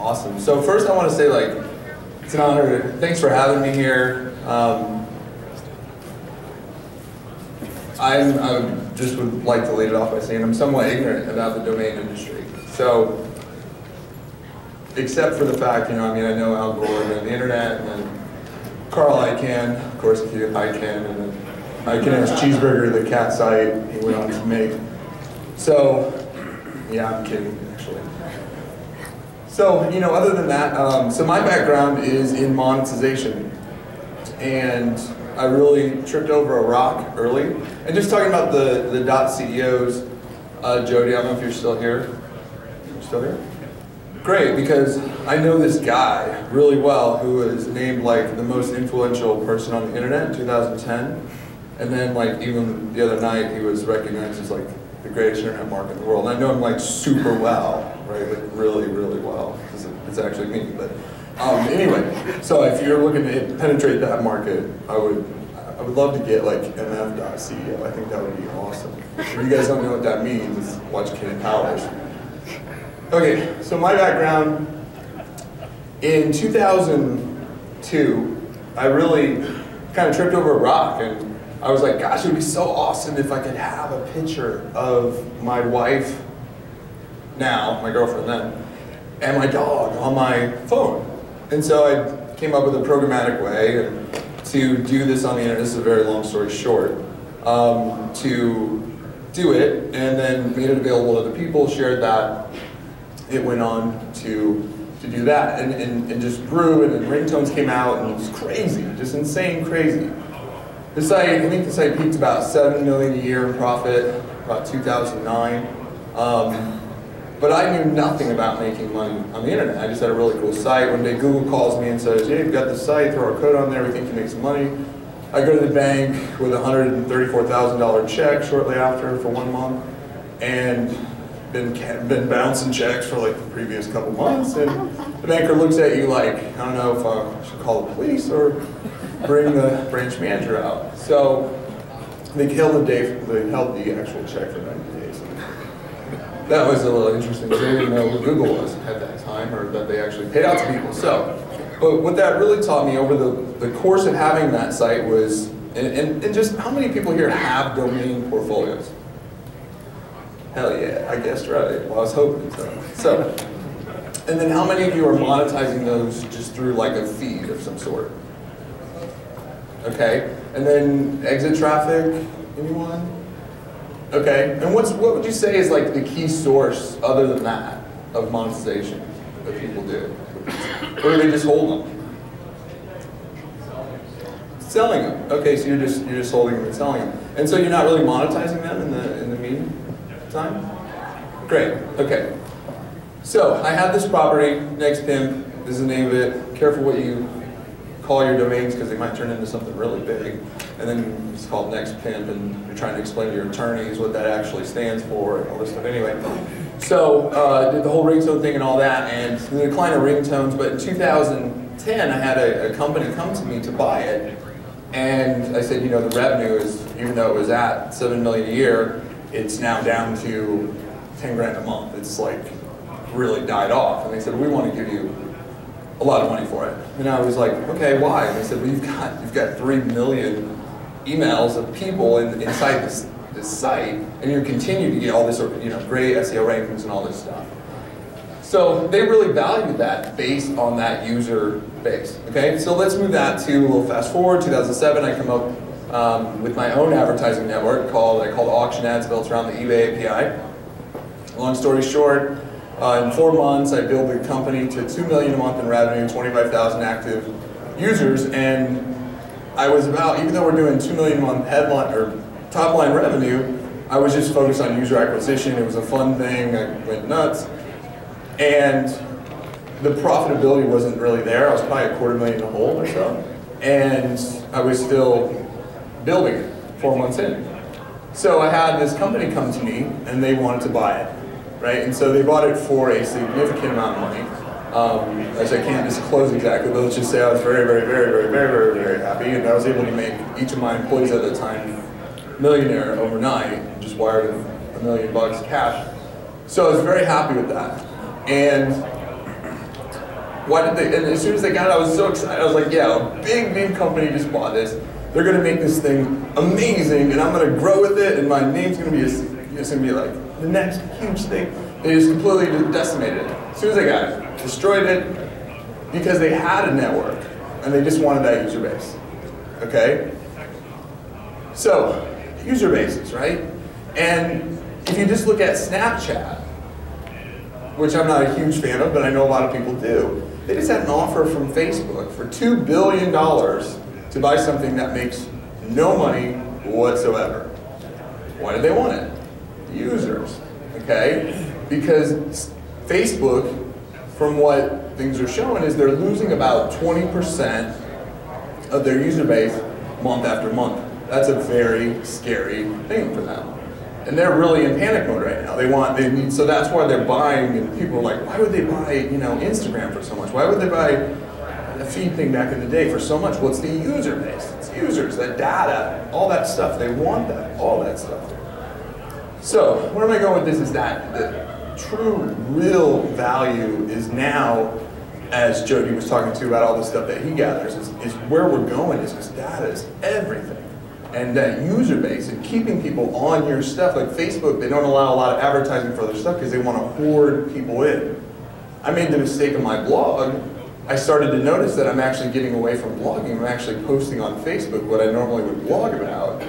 Awesome. So first I want to say, like, it's an honor. Thanks for having me here. I just would like to lead it off by saying I'm somewhat ignorant about the domain industry. So, except for the fact, I know Al Gore and the internet, and then Carl Icahn, of course, Icahn, and then Icahn has Cheeseburger, the cat site he went on to make. So, yeah, I'm kidding, actually. So, other than that, so my background is in monetization, and I really tripped over a rock early. And just talking about the dot CEOs, Jody, I don't know if you're still here. You're still here? Great, because I know this guy really well who was named like the most influential person on the internet in 2010. And then like even the other night he was recognized as like the greatest internet market in the world. And I know him like super well, right? Like really, really well, because it's actually me. But anyway, so if you're looking to penetrate that market, I would love to get like mf.ceo. I think that would be awesome. If you guys don't know what that means, watch Ken Powers. Okay, so my background, in 2002, I really kind of tripped over a rock, and I was like, gosh, it would be so awesome if I could have a picture of my wife now, my girlfriend then, and my dog on my phone. And so I came up with a programmatic way to do this on the internet. This is a very long story short. To do it, and then made it available to the people, shared that. It went on to do that, and just grew, and then ringtones came out, and it was crazy, just insane crazy. This site, I think the site peaked about $7 million a year in profit, about 2009. But I knew nothing about making money on the internet. I just had a really cool site. One day Google calls me and says, hey, you've got this site, throw our code on there, we think you can make some money. I go to the bank with a $134,000 check shortly after for 1 month, and been bouncing checks for like the previous couple months, and the banker looks at you like, I don't know if I should call the police or bring the branch manager out. So they held the actual check for 90 days. That was a little interesting, because they didn't know who Google was at that time, or that they actually paid out to people. So, but what that really taught me over the course of having that site was, and just how many people here have domain portfolios? Hell yeah, I guessed right. Well, I was hoping so. And then how many of you are monetizing those just through like a feed of some sort? Okay, and then exit traffic, anyone? Okay, and what would you say is like the key source other than that of monetization that people do? Or do they just hold them? Selling them. Okay, so you're just holding them and selling them. And so you're not really monetizing them in the meantime? Great, okay. So I have this property, Next Pimp, this is the name of it. Careful what you call your domains, because they might turn into something really big. And then it's called Next Pimp, and you're trying to explain to your attorneys what that actually stands for and all this stuff. Anyway, so did the whole ringtone thing and all that, and the decline of ringtones. But in 2010, I had a company come to me to buy it, and I said, the revenue is, even though it was at $7 million a year, it's now down to 10 grand a month. It's like really died off. And they said, we want to give you a lot of money for it. And I was like, okay, why? And they said, well, you've got 3 million emails of people inside this site, and you continue to get all this great SEO rankings and all this stuff. So they really valued that based on that user base. Okay, so let's move that to a little fast forward. 2007, I come up with my own advertising network called Auction Ads, built around the eBay API. Long story short, in 4 months I built a company to $2 million a month in revenue, 25,000 active users, and I was even though we're doing $2 million a month headline or top line revenue, I was just focused on user acquisition. It was a fun thing. I went nuts, and the profitability wasn't really there. I was probably $250,000 in the hole or so, and I was still building it 4 months in. So I had this company come to me, and they wanted to buy it, right? And so they bought it for a significant amount of money. As I can't disclose exactly, but let's just say I was very, very, very, very, very, very, very happy, and I was able to make each of my employees at the time millionaire overnight, and just wired them $1 million cash. So I was very happy with that. And Why did they, and as soon as they got it, I was so excited. I was like, yeah, a big company just bought this. They're gonna make this thing amazing, and I'm gonna grow with it, and my name's gonna be, it's gonna be like the next huge thing. They just completely decimated it. As soon as they got it, destroyed it, because they had a network, and they just wanted that user base, okay? So, user bases, right? And if you just look at Snapchat, which I'm not a huge fan of, but I know a lot of people do, they just had an offer from Facebook for $2 billion to buy something that makes no money whatsoever. Why did they want it? Users, okay? Because Facebook, from what things are showing, is they're losing about 20% of their user base month after month. That's a very scary thing for them. And they're really in panic mode right now. They need, so that's why they're buying, and people are like, why would they buy, Instagram for so much? Why would they buy a feed thing back in the day for so much? Well, it's the user base. It's users, that data, all that stuff. They want that, all that stuff. So, where am I going with this is that the true, real value is now, as Jody was talking to about all the stuff that he gathers, is where we're going is this data is everything. And that user base and keeping people on your stuff, like Facebook, they don't allow a lot of advertising for their stuff because they want to hoard people in. I made the mistake on my blog. I started to notice that I'm actually getting away from blogging. I'm actually posting on Facebook what I normally would blog about,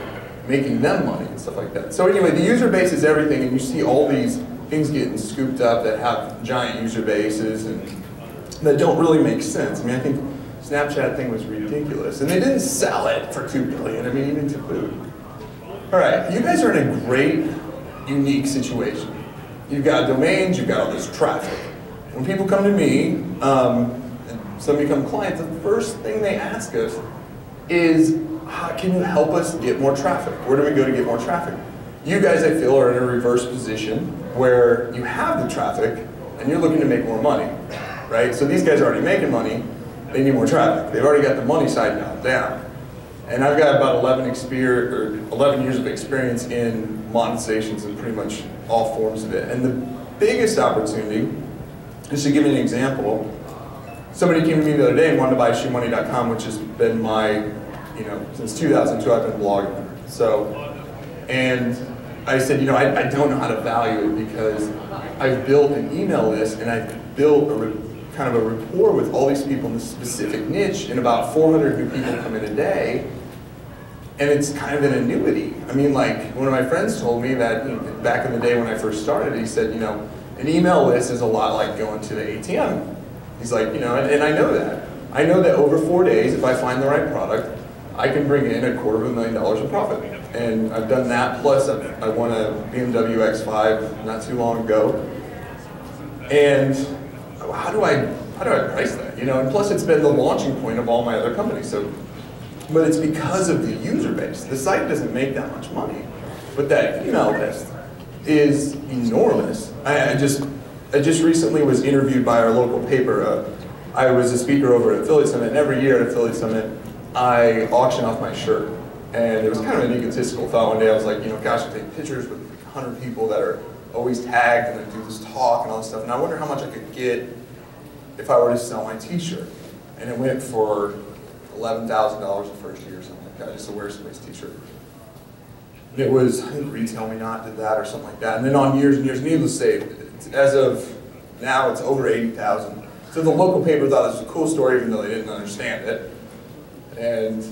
making them money and stuff like that. So anyway, the user base is everything, and you see all these things getting scooped up that have giant user bases and that don't really make sense. I mean, I think Snapchat thing was ridiculous, and they didn't sell it for $2 billion. I mean, even to boot. All right, you guys are in a great, unique situation. You've got domains, you've got all this traffic. When people come to me, and some become clients, the first thing they ask us is, can you help us get more traffic? Where do we go to get more traffic? You guys, I feel, are in a reverse position where you have the traffic and you're looking to make more money, right? So these guys are already making money. They need more traffic. They've already got the money side now down. And I've got about 11 years of experience in monetizations and pretty much all forms of it. And the biggest opportunity, just to give you an example, somebody came to me the other day and wanted to buy ShoeMoney.com, which has been my, since 2002 I've been blogging there. So, and I said, I don't know how to value it because I've built an email list and I've built kind of a rapport with all these people in this specific niche, and about 400 new people come in a day, and it's kind of an annuity. I mean, like, one of my friends told me that back in the day when I first started, he said, an email list is a lot like going to the ATM. He's like, and I know that. I know that over 4 days, if I find the right product, I can bring in $250,000 in profit. And I've done that, plus I won a BMW X5 not too long ago. And how do I price that? And plus it's been the launching point of all my other companies. So, but it's because of the user base. The site doesn't make that much money, but that email list is enormous. I just recently was interviewed by our local paper. I was a speaker over at Affiliate Summit, and every year at Affiliate Summit, I auction off my shirt. And it was kind of an egotistical thought one day. I was like, gosh, I take pictures with 100 people that are always tagged, and I do this talk and all this stuff, and I wonder how much I could get if I were to sell my t-shirt. And it went for $11,000 the first year or something like that, just to wear somebody's t-shirt. And it was, I think Retail Me Not did that or something like that. And then on years and years, needless to say, as of now, it's over 80,000. So the local paper thought this was a cool story, even though they didn't understand it. And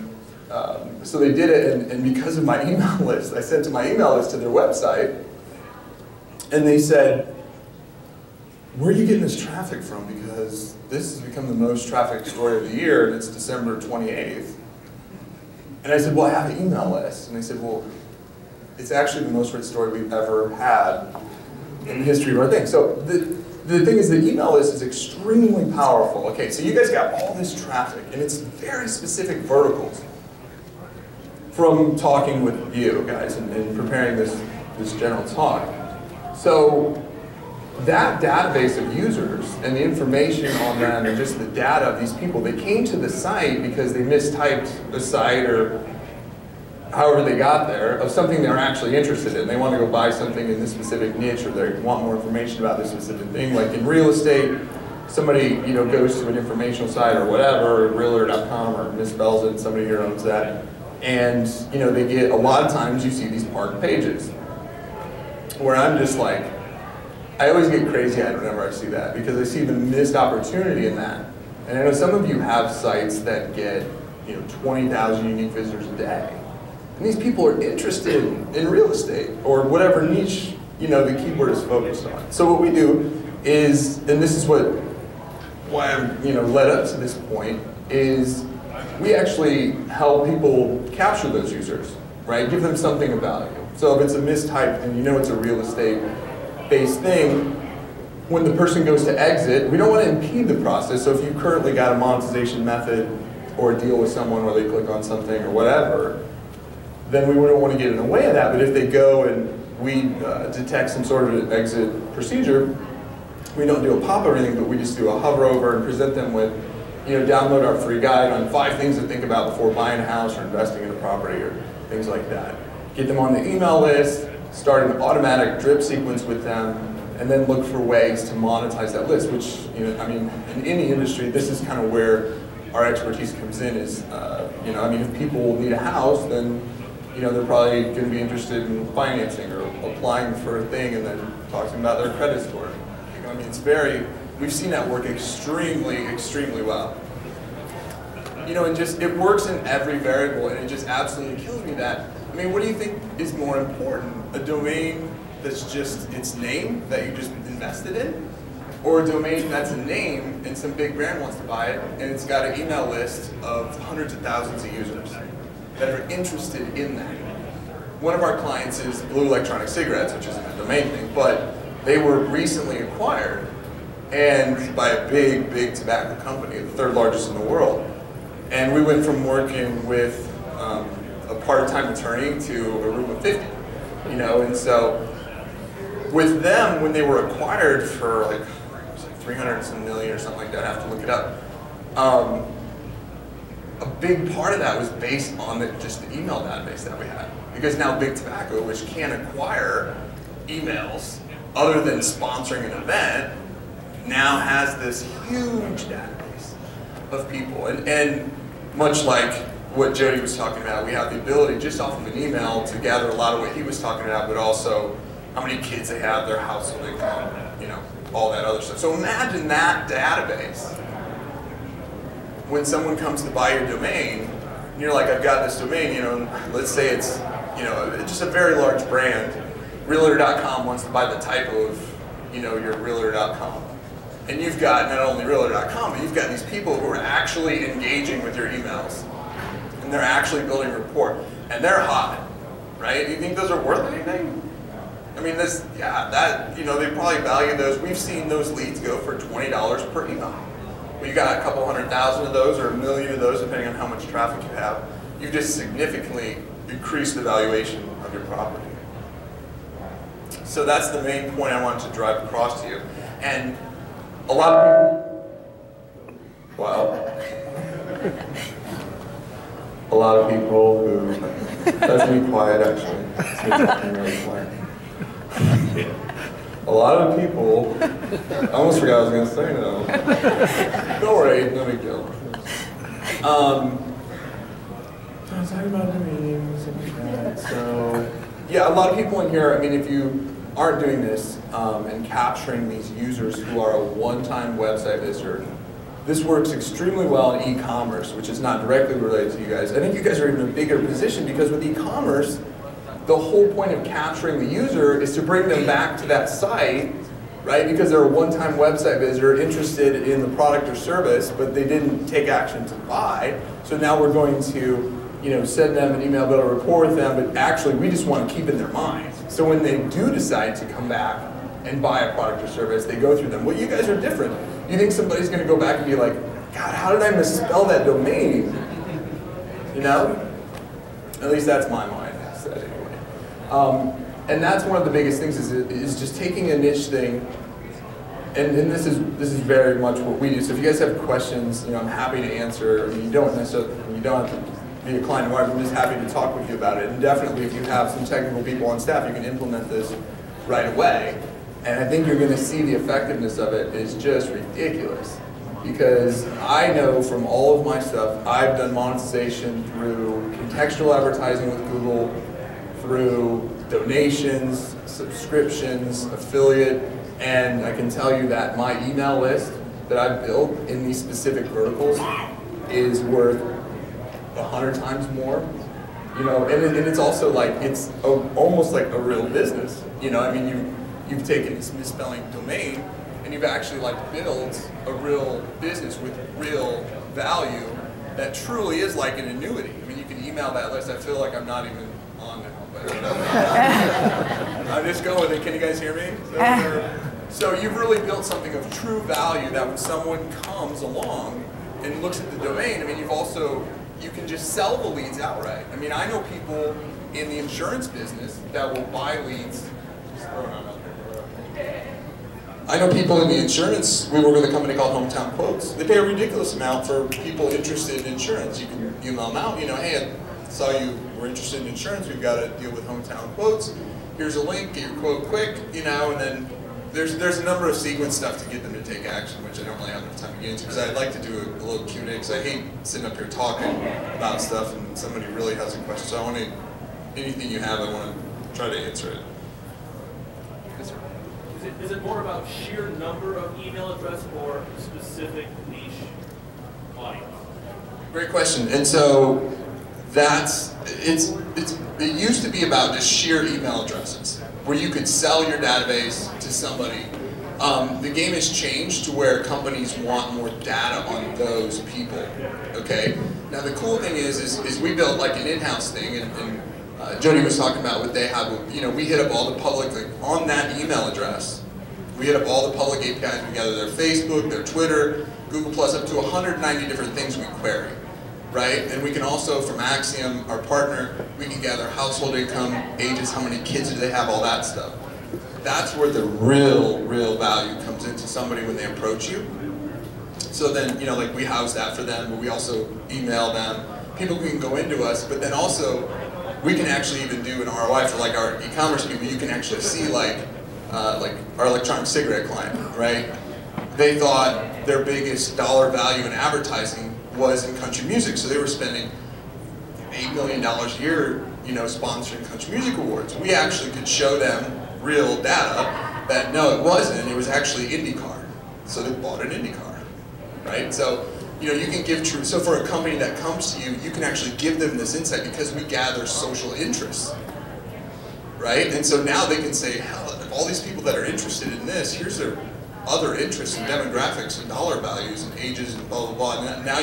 so they did it, and because of my email list, I sent my email list to their website, and they said, where are you getting this traffic from? Because this has become the most trafficked story of the year, and it's December 28th. And I said, well, I have an email list. And they said, well, it's actually the most read story we've ever had in the history of our thing. So the thing is, the email list is extremely powerful. Okay, so you guys got all this traffic, and it's very specific verticals. From talking with you guys and preparing this general talk. So that database of users and the information on them and just the data of these people, they came to the site because they mistyped the site or however they got there of something they're actually interested in. They want to go buy something in this specific niche, or they want more information about this specific thing. Like in real estate, somebody goes to an informational site or whatever, realtor.com, or misspells it, somebody here owns that, and they get, a lot of times you see these parked pages, where I'm just like, I always get crazy-eyed whenever I see that, because I see the missed opportunity in that. And I know some of you have sites that get 20,000 unique visitors a day. And these people are interested in real estate, or whatever niche the keyword is focused on. So what we do is, and this is why I'm led up to this point, is we actually help people capture those users, right? Give them something of value. So if it's a mistype and it's a real estate-based thing, when the person goes to exit, we don't want to impede the process. So if you currently got a monetization method or a deal with someone where they click on something or whatever, then we wouldn't want to get in the way of that. But if they go and we detect some sort of an exit procedure, we don't do a pop or anything, but we just do a hover over and present them with, download our free guide on 5 things to think about before buying a house or investing in a property or things like that. Get them on the email list, start an automatic drip sequence with them, and then look for ways to monetize that list, which, in any industry, this is kind of where our expertise comes in is, if people need a house, then, they're probably going to be interested in financing or applying for a thing and then talking about their credit score. We've seen that work extremely, extremely well. And just, it works in every variable, and it just absolutely kills me that, what do you think is more important? A domain that's just its name that you just invested in? Or a domain that's a name and some big brand wants to buy it, and it's got an email list of hundreds of thousands of users that are interested in that. One of our clients is Blue Electronic Cigarettes, which isn't a domain thing, but they were recently acquired and by a big, big tobacco company, the 3rd largest in the world. And we went from working with a part-time attorney to a room of 50, and so with them, when they were acquired for like 300 and some million or something like that, I have to look it up, a big part of that was based on just the email database that we had. Because now Big Tobacco, which can't acquire emails other than sponsoring an event, now has this huge database of people. And much like what Jody was talking about, we have the ability just off of an email to gather a lot of what he was talking about, but also how many kids they have, their household income, all that other stuff. So imagine that database. When someone comes to buy your domain, and you're like, I've got this domain, let's say it's, just a very large brand. Realtor.com wants to buy the typo of, your Realtor.com. And you've got not only Realtor.com, but you've got these people who are actually engaging with your emails. And they're actually building rapport. And they're hot, right? Do you think those are worth anything? They probably value those. We've seen those leads go for $20 per email. When you got a couple 100,000 of those or 1 million of those, depending on how much traffic you have, you've just significantly increased the valuation of your property. So that's the main point I wanted to drive across to you. And a lot of people, a lot of people who, that's me quiet actually, it's me talking really quiet. A lot of people, I almost forgot what I was going to say now. Don't worry, no big deal. I was talking about domains and that. So, yeah, a lot of people in here, if you aren't doing this and capturing these users who are a one-time website visitor, this works extremely well in e-commerce, which is not directly related to you guys. I think you guys are in a bigger position because with e-commerce, the whole point of capturing the user is to bring them back to that site, right? Because they're a one-time website visitor interested in the product or service, but they didn't take action to buy. So now we're going to, send them an email, build a rapport with them, but actually we just want to keep in their mind. So when they do decide to come back and buy a product or service, they go through them. Well, you guys are different. You think somebody's going to go back and be like, God, how did I misspell that domain? At least that's my mind. And that's one of the biggest things is just taking a niche thing, and this is very much what we do. So if you guys have questions, I'm happy to answer. You don't have to be a client of ours. I'm just happy to talk with you about it. And definitely, if you have some technical people on staff, you can implement this right away. And I think you're going to see the effectiveness of it is just ridiculous. Because I know from all of my stuff, I've done monetization through contextual advertising with Google, through donations, subscriptions, affiliate, and I can tell you that my email list that I've built in these specific verticals is worth 100 times more. You know, and it's also like, it's almost like a real business. You know, I mean, you've taken this misspelling domain and you've actually like built a real business with real value that truly is like an annuity. I mean, you can email that list. I feel like I'm not even on now, but I'm just going with it. Can you guys hear me? So you've really built something of true value that when someone comes along and looks at the domain, I mean, you can just sell the leads outright. I mean, I know people in the insurance business that will buy leads. I know people in the insurance, we work with a company called Hometown Quotes. They pay a ridiculous amount for people interested in insurance. You can email them out, you know, hey, I saw you were interested in insurance, we've got to deal with Hometown Quotes. Here's a link, get your quote quick, you know, and then there's a number of sequence stuff to get them to take action, which I don't really have enough time to get into, because I'd like to do a little Q&A, because I hate sitting up here talking about stuff and somebody really has a question. So I want to, anything you have, I want to try to answer it. Yes, sir. Is it more about sheer number of email address or specific niche audience? Great question. And so it used to be about just sheer email addresses, where you could sell your database to somebody. The game has changed to where companies want more data on those people. Okay. Now the cool thing is we built like an in-house thing, and Jody was talking about what they have. You know, we hit up all the public, like on that email address. We hit up all the public APIs together, their Facebook, their Twitter, Google+, up to 190 different things we query, right? And we can also, from Axiom, our partner, we can gather household income, ages, how many kids do they have, all that stuff. That's where the real value comes into somebody when they approach you. So then, you know, like we house that for them, but we also email them. People can go into us, but then also, we can actually even do an ROI for like our e-commerce people. You can actually see like our electronic cigarette client, right? They thought their biggest dollar value in advertising was in country music, so they were spending $8 million a year, you know, sponsoring country music awards. We actually could show them real data that no, it wasn't. It was actually IndyCar, so they bought an IndyCar, right? So, you know, you can give true. So for a company that comes to you, you can actually give them this insight because we gather social interests, right? And so now they can say, hell, all these people that are interested in this, here's their other interests and demographics and dollar values and ages and blah, blah, blah. And now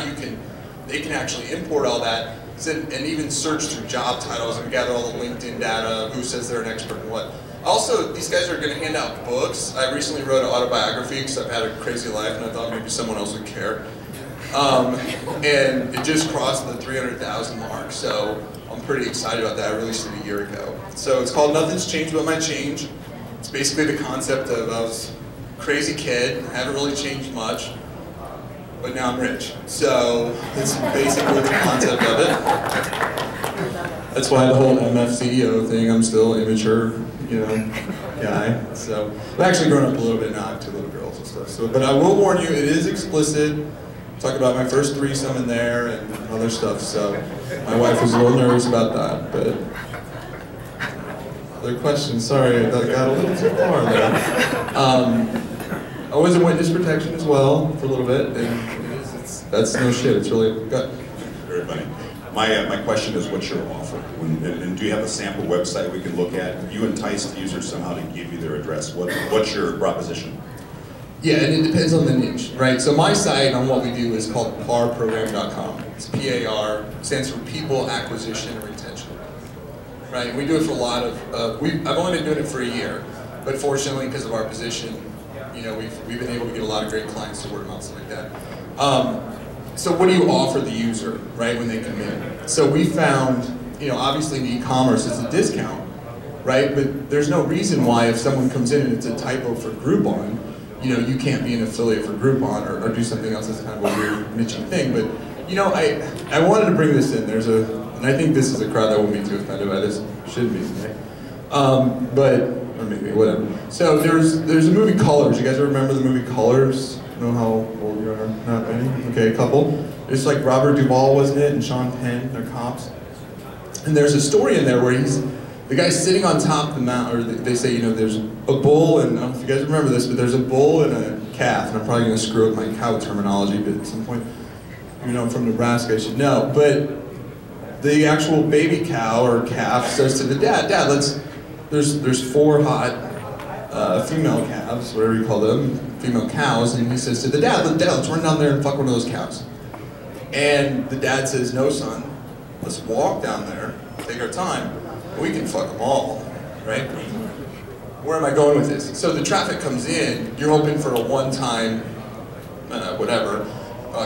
they can actually import all that and even search through job titles and gather all the LinkedIn data, who says they're an expert in what. Also, these guys are going to hand out books. I recently wrote an autobiography because I've had a crazy life and I thought maybe someone else would care. And it just crossed the 300,000 mark, so I'm pretty excited about that. I released it a year ago. So it's called Nothing's Changed But My Change. It's basically the concept of I was a crazy kid, haven't really changed much, but now I'm rich. So that's basically the concept of it. That's why the whole MF CEO thing, I'm still immature, you know, guy. So I've actually grown up a little bit now. I have 2 little girls and stuff. So, but I will warn you, it is explicit. Talk about my first threesome in there and other stuff. So my wife was a little nervous about that, but. Other questions? Sorry, I got a little too far there. I was in witness protection as well for a little bit, and that's no shit. It's really good. Very funny. My question is, what's your offer? And do you have a sample website we can look at? You entice users somehow to give you their address. What's your proposition? Yeah, and it depends on the niche, right? So my site on what we do is called parprogram.com. It's PAR, stands for People Acquisition and Retention. Right, we do it for a lot of, I've only been doing it for a year, but fortunately because of our position, you know, we've been able to get a lot of great clients to word of mouth, stuff like that. So what do you offer the user, right, when they come in? So we found, you know, obviously in e-commerce it's a discount, right, but there's no reason why if someone comes in and it's a typo for Groupon, you know, you can't be an affiliate for Groupon or do something else that's kind of a weird niching thing. But, you know, I wanted to bring this in. And I think this is a crowd that will meet too offended by this. Shouldn't be, right? But or maybe, whatever. So there's a movie Colors. You guys remember the movie Colors? Know how old you are? Not many? Okay, a couple. It's like Robert Duvall, wasn't it? And Sean Penn, they're cops. And there's a story in there where the guy's sitting on top of the mountain, or they say, you know, there's a bull, and I don't know if you guys remember this, but there's a bull and a calf, and I'm probably going to screw up my cow terminology, but at some point, you know, I'm from Nebraska, I should know. But the actual baby cow or calf says to the dad, there's 4 hot female calves, whatever you call them, female cows, and he says to the dad, let's run down there and fuck one of those cows. And the dad says, no son, let's walk down there, take our time, and we can fuck them all, right? Where am I going with this? So the traffic comes in, you're hoping for a one-time,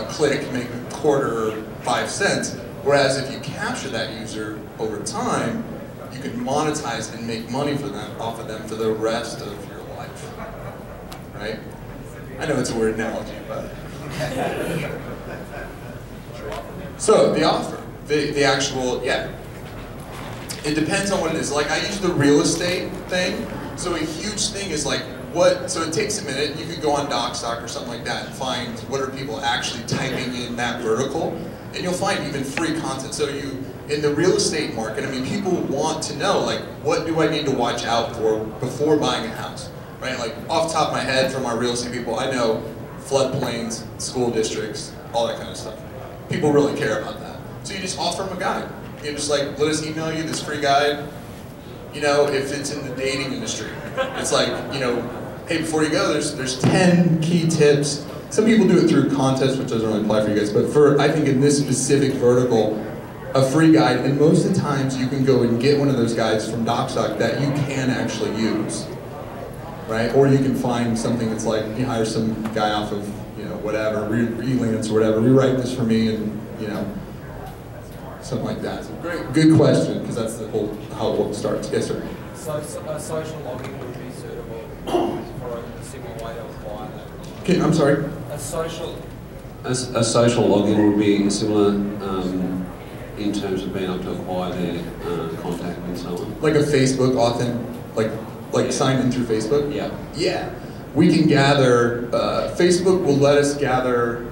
click, make a quarter or 5 cents, whereas if you capture that user over time, you can monetize and make money off of them for the rest of your life, right? I know it's a weird analogy, but. So the offer, the actual, yeah. It depends on what it is. Like I use the real estate thing. So a huge thing is like so it takes a minute. You could go on DocStock or something like that and find what are people actually typing in that vertical. And you'll find even free content. So in the real estate market, I mean, people want to know, like, what do I need to watch out for before buying a house, right? Like, off the top of my head, from our real estate people, I know floodplains, school districts, all that kind of stuff. People really care about that. So you just offer them a guide. You just like, let us email you this free guide. You know, if it's in the dating industry, it's like, you know, hey, before you go, there's 10 key tips. Some people do it through contests, which doesn't really apply for you guys, but I think in this specific vertical, a free guide, and most of the times you can go and get one of those guides from DocStock that you can actually use, right? Or you can find something that's like, you hire some guy off of, you know, whatever, Relance or whatever, rewrite this for me, and, you know, something like that. So good question, because that's the whole, how it starts. Yes, sir? So a social login would be suitable for a similar way to acquire that? Okay, I'm sorry? A social login would be similar in terms of being able to acquire their contact and so on. Like a Facebook like signed in through Facebook? Yeah. Yeah. We can gather, Facebook will let us gather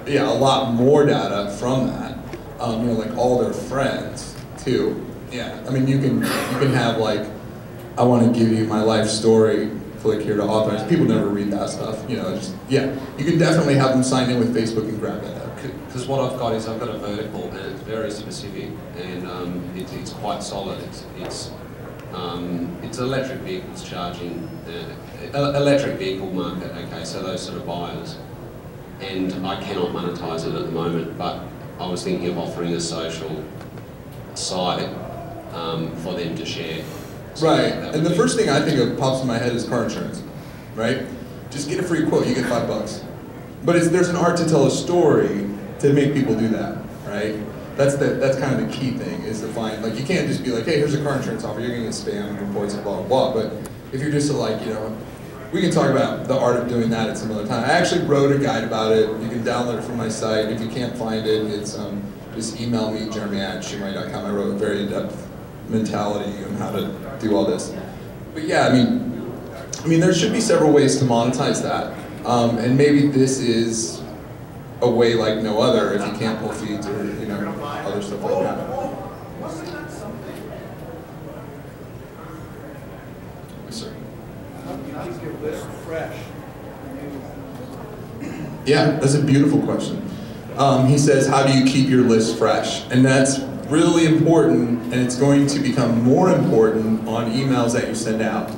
a lot more data from that. You know, like all their friends too. Yeah. I mean, you can have like, I want to give you my life story, click here to authorize. People never read that stuff, you know, just, yeah. You can definitely have them sign in with Facebook and grab that. Because what I've got is I've got a vertical and it's very specific and it's quite solid. It's electric vehicles charging, electric vehicle market, okay, so those sort of buyers. And I cannot monetize it at the moment, but I was thinking of offering a social site for them to share. So right, and the first thing I think of pops in my head is car insurance, right? Just get a free quote, you get $5. But there's an art to tell a story to make people do that, right? That's kind of the key thing, is to find, like, you can't just be like, hey, here's a car insurance offer, you're gonna get spam reports and blah, blah, blah. But if you're just like, you know, we can talk about the art of doing that at some other time. I actually wrote a guide about it. You can download it from my site. If you can't find it, it's just email me, jeremy@ShoeMoney.com. I wrote a very in-depth mentality on how to do all this. But yeah, I mean, there should be several ways to monetize that. And maybe this is a way like no other if you can't pull feeds or, you know, other stuff like that. Yes, sir. How do you keep your list fresh? Yeah, that's a beautiful question. He says, how do you keep your list fresh? And that's really important, and it's going to become more important on emails that you send out.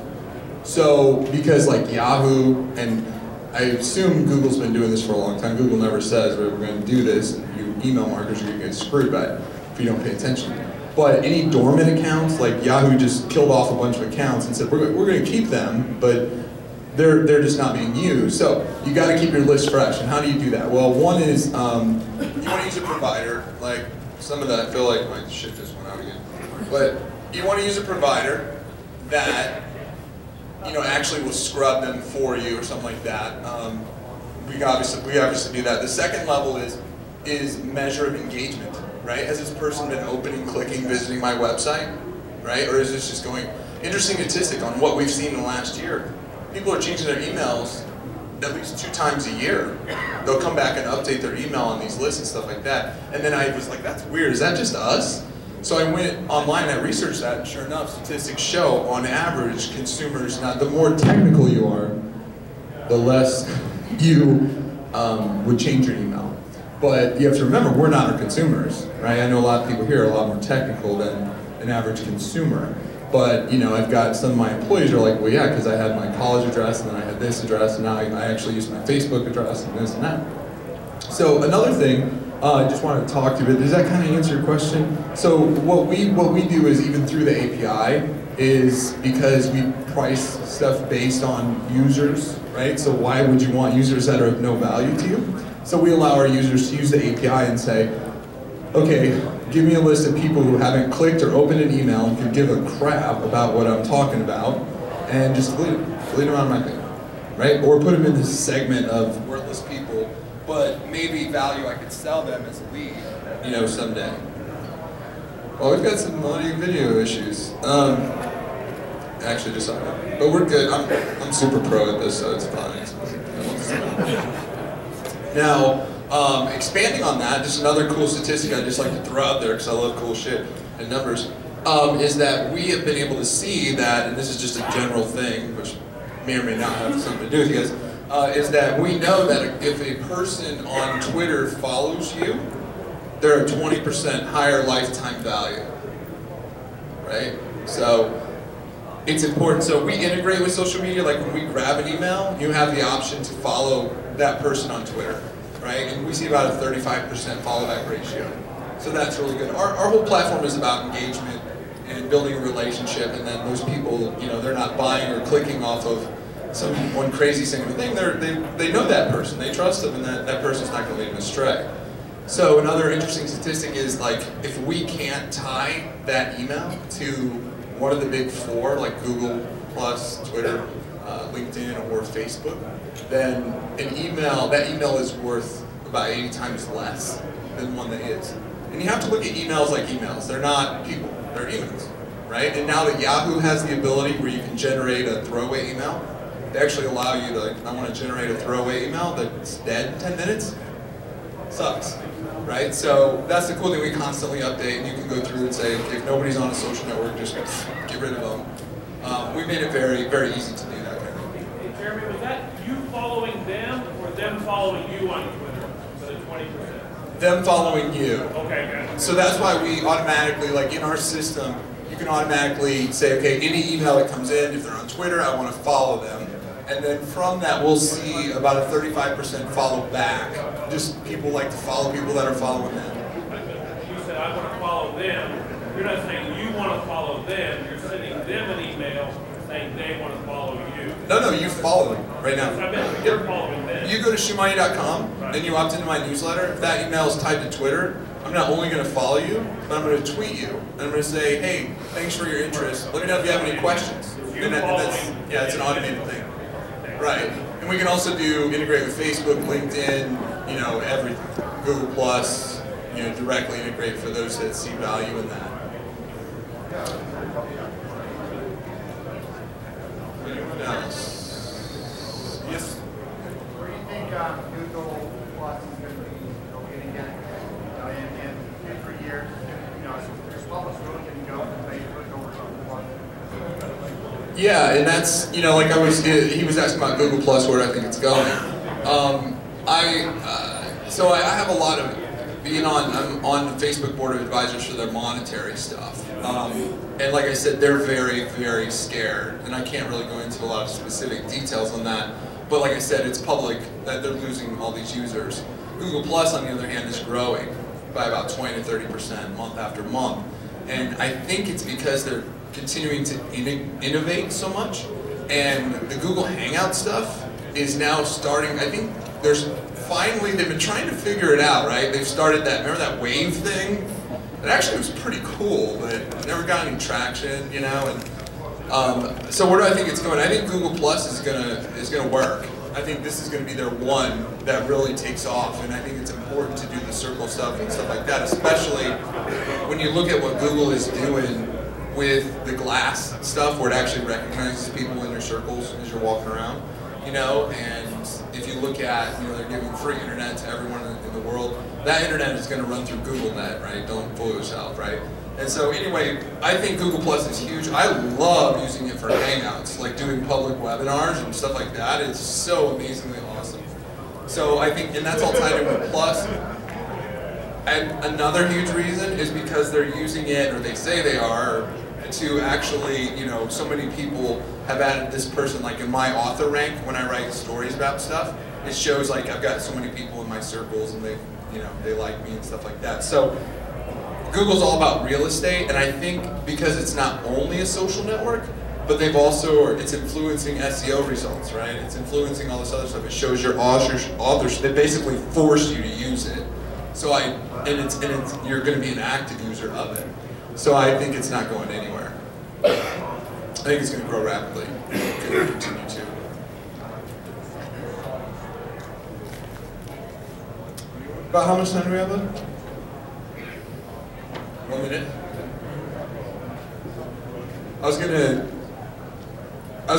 So, because like Yahoo, and I assume Google's been doing this for a long time. Google never says, we're going to do this. Your email marketers are going to get screwed by it if you don't pay attention. But any dormant accounts, like Yahoo just killed off a bunch of accounts and said, we're going to keep them, but they're just not being used. So you got to keep your list fresh. And how do you do that? Well, one is you want to use a provider. Like some of that, I feel like my shit just went out again. But you want to use a provider that, you know, actually will scrub them for you or something like that. We obviously do that. The second level is measure of engagement, right? Has this person been opening, clicking, visiting my website, right? Or is this just going, interesting statistic on what we've seen in the last year. People are changing their emails at least 2 times a year. They'll come back and update their email on these lists and stuff like that. And then I was like, that's weird, is that just us? So I went online and I researched that, and sure enough, statistics show, on average, consumers, now the more technical you are, the less you would change your email. But you have to remember, we're not our consumers, right? I know a lot of people here are a lot more technical than an average consumer. But, you know, I've got some of my employees are like, well, yeah, because I had my college address, and then I had this address, and now I actually use my Facebook address, and this and that. So another thing, I just wanted to talk to you, but does that kind of answer your question? So what we do is, even through the API, is because we price stuff based on users, right? So why would you want users that are of no value to you? So we allow our users to use the API and say, okay, give me a list of people who haven't clicked or opened an email and could give a crap about what I'm talking about, and just delete them out of my thing, right? Or put them in this segment of worthless people, but maybe value I could sell them as a lead, you know, someday. Well, we've got some audio video issues. Actually, just but we're good. I'm super pro at this, so it's fine. Now, expanding on that, just another cool statistic I'd just like to throw out there, because I love cool shit and numbers, is that we have been able to see that, and this is just a general thing, which may or may not have something to do with you guys, is that we know that if a person on Twitter follows you, they're a 20% higher lifetime value, right? So it's important. So we integrate with social media. Like when we grab an email, you have the option to follow that person on Twitter, right? And we see about a 35% follow back ratio. So that's really good. Our whole platform is about engagement and building a relationship, and then those people, you know, they're not buying or clicking off of one crazy single thing. They know that person, they trust them, and that person's not going to lead them astray. So another interesting statistic is, like, if we can't tie that email to one of the big 4, like Google plus Twitter, LinkedIn, or Facebook, then that email is worth about 80 times less than one that is. And you have to look at emails like emails. They're not people, they're emails, right? And now that Yahoo has the ability where you can generate a throwaway email, they actually allow you to, like, I want to generate a throwaway email that's dead in 10 minutes. Sucks, right? So that's the cool thing. We constantly update, and you can go through and say, if nobody's on a social network, just get rid of them. We made it very, very easy to do that kind of thing. Hey, Jeremy, was that you following them or them following you on Twitter for the 20%? Them following you. Okay, good. So that's why we automatically, like in our system, you can automatically say, okay, any email that comes in, if they're on Twitter, I want to follow them. And then from that, we'll see about a 35% follow back. Just people like to follow people that are following them. You said, I want to follow them. You're not saying you want to follow them. You're sending them an email saying they want to follow you. No, you follow them right now. I meant you're following them. You go to ShoeMoney.com and you opt into my newsletter. If that email is tied to Twitter, I'm not only going to follow you, but I'm going to tweet you. And I'm going to say, hey, thanks for your interest. Let me know if you have any questions. And yeah, it's an automated thing. Right. And we can also integrate with Facebook, LinkedIn, you know, everything. Google Plus, you know, directly integrate for those that see value in that. Anyone else? Yes? Where do you think Google Plus is going to be located again? In 2 or 3 years, you know, there's levels really can go from Facebook over to Plus. Yeah, and that's, you know, like he was asking about Google Plus, where I think it's going. So I have a lot of, I'm on the Facebook board of advisors for their monetary stuff. And like I said, they're very, very scared. And I can't really go into a lot of specific details on that. But like I said, it's public that they're losing all these users. Google Plus, on the other hand, is growing by about 20 to 30% month after month. And I think it's because they're continuing to innovate so much, and the Google Hangout stuff is now starting. I think they've been trying to figure it out, right? They've started that, remember that wave thing? It actually was pretty cool, but it never got any traction, you know. And so where do I think it's going? I think Google Plus is gonna work. I think this is gonna be their one that really takes off, and I think it's important to do the circle stuff and stuff like that, especially when you look at what Google is doing with the glass stuff where it actually recognizes people in your circles as you're walking around, you know, and if you look at, you know, they're giving free internet to everyone in the world, that internet is going to run through Google Net, right? Don't fool yourself, right? And so anyway, I think Google Plus is huge. I love using it for Hangouts, like doing public webinars and stuff like that. It's so amazingly awesome. So I think, and that's all tied in with Plus. And another huge reason is because they're using it, or they say they are, to actually, you know, so many people have added this person, like in my author rank, when I write stories about stuff, it shows like I've got so many people in my circles and they, you know, they like me and stuff like that. So Google's all about real estate, and I think because it's not only a social network, but they've also, it's influencing SEO results, right? It's influencing all this other stuff. It shows your authors, they basically force you to use it. So you're going to be an active user of it. So I think it's not going anywhere. I think it's going to grow rapidly. It's going to continue to. About how much time do we have left? 1 minute. I was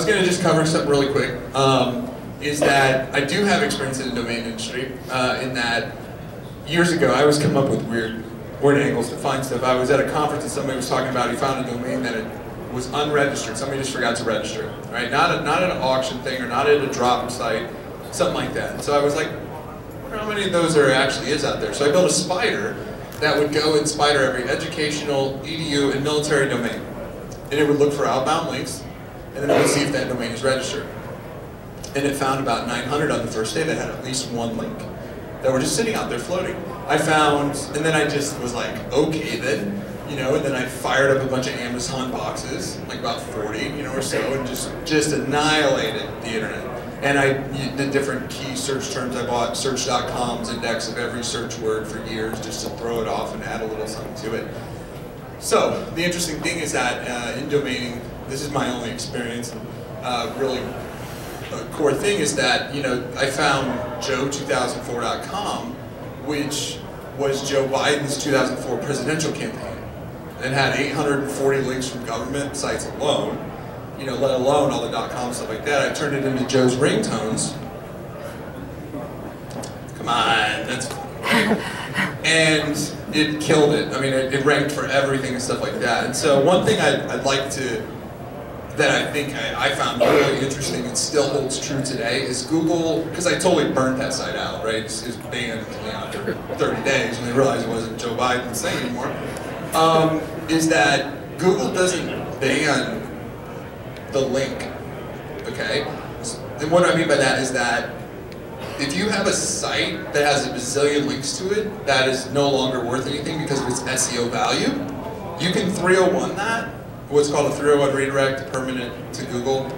gonna just cover something really quick. Is that I do have experience in the domain industry. In that years ago I was coming up with weird angles to find stuff. I was at a conference and somebody was talking about he found a domain that it was unregistered. Somebody just forgot to register it, right? Not at an auction thing or not at a drop site, something like that. So I was like, I wonder how many of those there actually is out there. So I built a spider that would go and spider every educational, EDU, and military domain. And it would look for outbound links, and then it would see if that domain is registered. And it found about 900 on the first day that had at least one link that were just sitting out there floating. I found, and then I just was like, okay then, you know, and then I fired up a bunch of Amazon boxes, like about 40, you know, or so, and just annihilated the internet. And the different key search terms, I bought search.com's index of every search word for years just to throw it off and add a little something to it. So the interesting thing is that in domaining, this is my only experience, and really a core thing is that, you know, I found Joe2004.com, which was Joe Biden's 2004 presidential campaign, and had 840 links from government sites alone, you know, let alone all the .com stuff like that. I turned it into Joe's ringtones. Come on, that's and it killed it. I mean, it ranked for everything and stuff like that. And so one thing I'd like to, that I think I found really interesting and still holds true today is Google, because I totally burnt that site out, right? It's banned after 30 days when they realized it wasn't Joe Biden's thing anymore, is that Google doesn't ban the link, okay? And what I mean by that is that if you have a site that has a bazillion links to it that is no longer worth anything because of its SEO value, you can 301 that, what's called a 301 redirect, permanent to Google,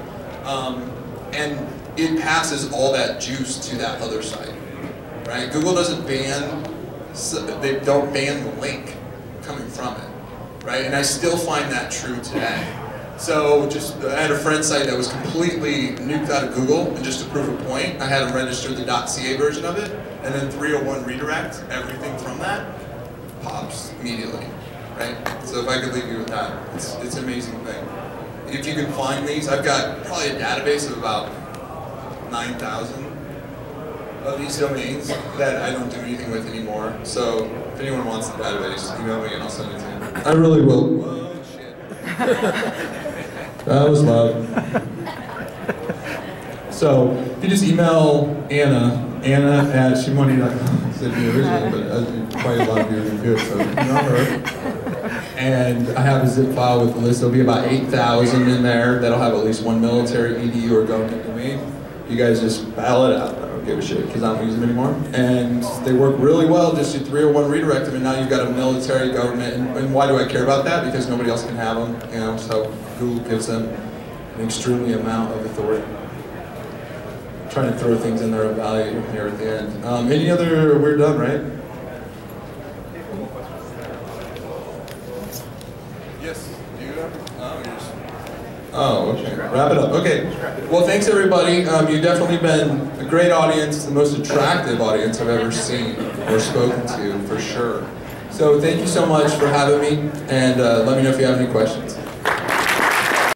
and it passes all that juice to that other site, right? Google doesn't ban, they don't ban the link coming from it, right? And I still find that true today. So I had a friend's site that was completely nuked out of Google, and just to prove a point, I had him register the .ca version of it, and then 301 redirect, everything from that pops immediately, right? So if I could leave you with that, it's an amazing thing. If you can find these, I've got probably a database of about 9,000 of these domains that I don't do anything with anymore. So if anyone wants the database, email me and I'll send it to you. I really will. Whoa, shit. That was loud. So if you just email Anna at ShoeMoney.com, said me originally, but quite a lot of you are good, so email her. And I have a zip file with the list. There'll be about 8,000 in there that'll have at least one military, EDU, or government domain. You guys just battle it out. I don't give a shit because I don't use them anymore. And they work really well. Just do 301 redirect them, and now you've got a military, government. And why do I care about that? Because nobody else can have them. You know, so Google gives them an extremely amount of authority. I'm trying to throw things in there of value here at the end. Any other? We're done, right? Yes. Do you have? Oh, okay. Wrap it up. Okay. Well, thanks everybody. You've definitely been a great audience, the most attractive audience I've ever seen or spoken to, for sure. So thank you so much for having me, and let me know if you have any questions.